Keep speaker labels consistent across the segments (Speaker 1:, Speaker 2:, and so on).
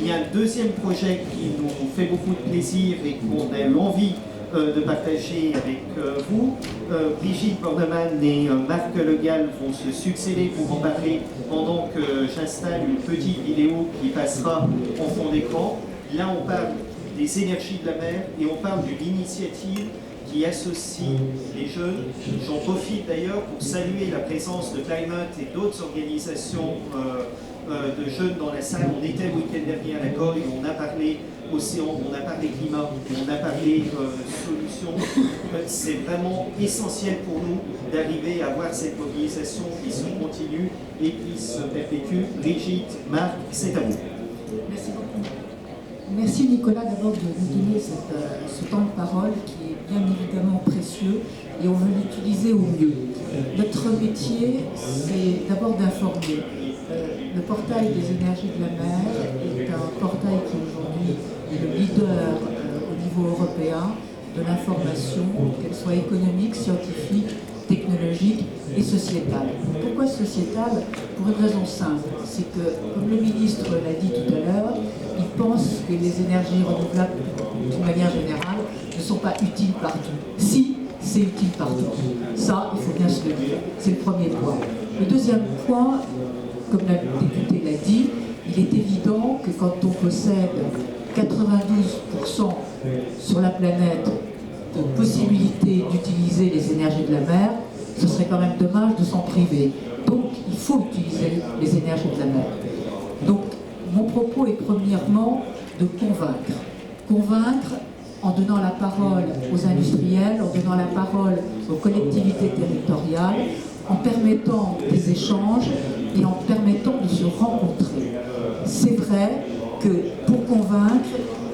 Speaker 1: Il y a un deuxième projet qui nous fait beaucoup de plaisir et qu'on a eu envie de partager avec vous. Brigitte Bornemann et Marc Legal vont se succéder pour en parler pendant que j'installe une petite vidéo qui passera en fond d'écran. Là, on parle des énergies de la mer et on parle d'une initiative qui associe les jeunes. J'en profite d'ailleurs pour saluer la présence de Climate et d'autres organisations de jeunes dans la salle. On était le week-end dernier à la COI, on a parlé océan, on a parlé climat, on a parlé solutions. C'est vraiment essentiel pour nous d'arriver à avoir cette mobilisation qui se continue et qui se perpétue. Brigitte, Marc, c'est à vous.
Speaker 2: Merci beaucoup. Merci Nicolas d'abord de nous donner ce temps de parole qui est bien évidemment précieux et on veut l'utiliser au mieux. Notre métier, c'est d'abord d'informer. Le portail des énergies de la mer est un portail qui aujourd'hui est le leader au niveau européen de l'information, qu'elle soit économique, scientifique, technologique et sociétale. Pourquoi sociétale? Pour une raison simple, c'est que, comme le ministre l'a dit tout à l'heure, il pense que les énergies renouvelables, d'une manière générale, ne sont pas utiles partout. Si, c'est utile partout. Ça, il faut bien se le dire. C'est le premier point. Le deuxième point, comme la députée l'a dit, il est évident que quand on possède 92% sur la planète de possibilités d'utiliser les énergies de la mer, ce serait quand même dommage de s'en priver. Donc, il faut utiliser les énergies de la mer. Donc, mon propos est premièrement de convaincre. Convaincre en donnant la parole aux industriels, en donnant la parole aux collectivités territoriales, en permettant des échanges et en permettant de se rencontrer. C'est vrai que pour convaincre,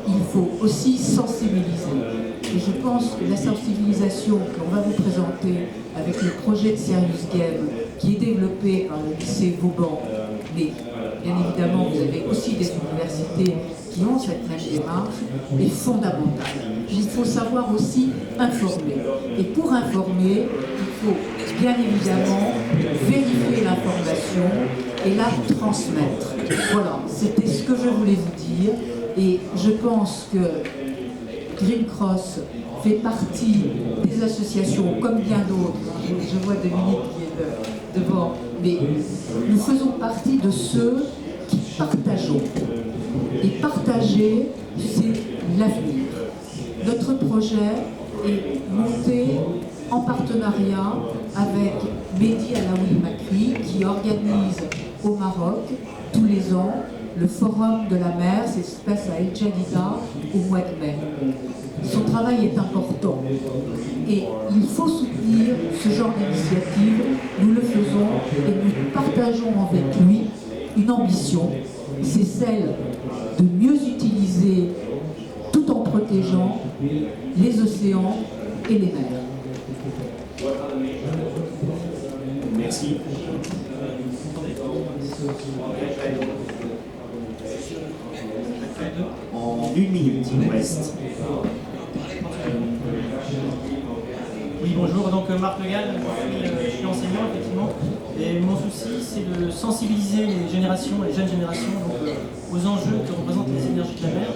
Speaker 2: il faut aussi sensibiliser. Et je pense que la sensibilisation qu'on va vous présenter avec le projet de Serious Game qui est développé par le lycée Vauban, mais bien évidemment vous avez aussi des universités qui ont cette même démarche, est fondamentale. Il faut savoir aussi informer. Et pour informer, il faut bien évidemment vérifier l'information et la transmettre. Voilà, c'était ce que je voulais vous dire. Et je pense que Green Cross fait partie des associations comme bien d'autres. Je vois Dominique qui est devant, mais nous faisons partie de ceux qui partageons. Et partager, c'est l'avenir. Notre projet est monté en partenariat avec Mehdi Alaoui Makri qui organise au Maroc tous les ans le Forum de la mer, c'est se passe à El Jadida au mois de mai. Son travail est important et il faut soutenir ce genre d'initiative. Nous le faisons et nous partageons avec lui une ambition, c'est celle de mieux utiliser tout en protégeant les océans et les mers.
Speaker 1: Merci. En 1 minute, il nous reste.
Speaker 3: Oui, bonjour, donc Marc Legal, je suis enseignant effectivement, et mon souci c'est de sensibiliser les générations, les jeunes générations aux enjeux que représentent les énergies de la mer.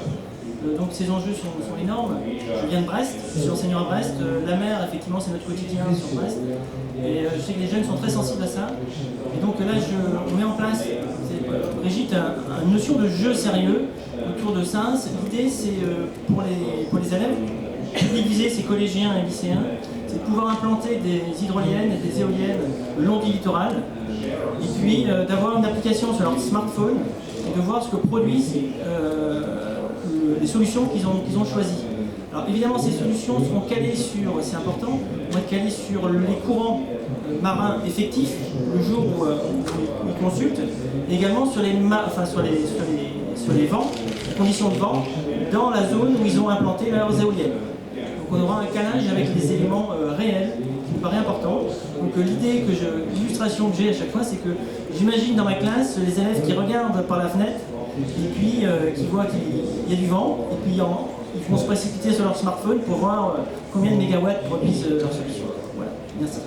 Speaker 3: Donc ces enjeux sont énormes. Je viens de Brest, je suis enseignant à Brest. La mer, effectivement, c'est notre quotidien sur Brest. Et je sais que les jeunes sont très sensibles à ça. Et donc là, on met en place, Brigitte, une notion de jeu sérieux autour de ça. L'idée, c'est pour les élèves, diviser ces collégiens et lycéens, c'est de pouvoir implanter des hydroliennes et des éoliennes le long du littoral. Et puis d'avoir une application sur leur smartphone et de voir ce que produisent les solutions qu'ils ont choisies. Alors évidemment, ces solutions seront calées sur, c'est important, vont être calées sur les courants marins effectifs, le jour où ils consultent, et également sur les vents, les conditions de vent, dans la zone où ils ont implanté leurs éoliennes. Donc on aura un calage avec les éléments réels, qui me paraît important. Donc l'illustration que j'ai à chaque fois, c'est que j'imagine dans ma classe les élèves qui regardent par la fenêtre, et puis qui voient qu'il y a du vent, et puis ils vont se précipiter sur leur smartphone pour voir combien de mégawatts produisent leurs solutions. Voilà, merci.